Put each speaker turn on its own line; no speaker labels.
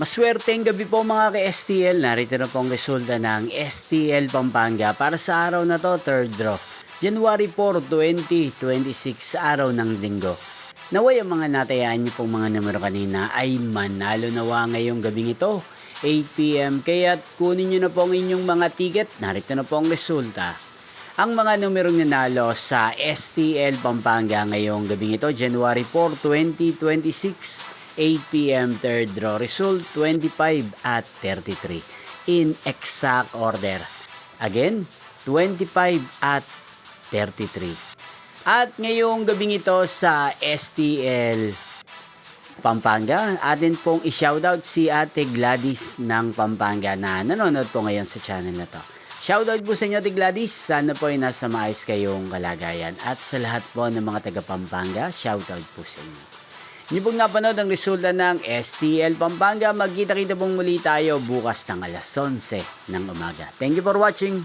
Maswerteng gabi po mga ka-STL. Narito na pong resulta ng STL Pampanga para sa araw na to, third draw. January 4, 2026, araw ng linggo. Naway ang mga natayaan niyo pong mga numero kanina ay manalo nawa ngayong gabing ito, 8 PM. Kaya't kunin niyo na po ang inyong mga ticket. Narito na po ang resulta. Ang mga numerong nanalo sa STL Pampanga ngayong gabing ito, January 4, 2026, 8 PM third draw. Result 25 at 33 in exact order. Again, 25 at 33. At ngayong gabing ito sa STL Pampanga, atin pong i-shoutout si Ate Gladys ng Pampanga na nanonood po ngayon sa channel na to. Shoutout po sa inyo, Ate Gladys. Sana po ay nasa maayos kayong kalagayan. At sa lahat po ng mga taga Pampanga, shoutout po sa inyo. Hindi pong napanood ang resulta ng STL Pampanga. Magkita-kita pong muli tayo bukas ng alas 11 ng umaga. Thank you for watching.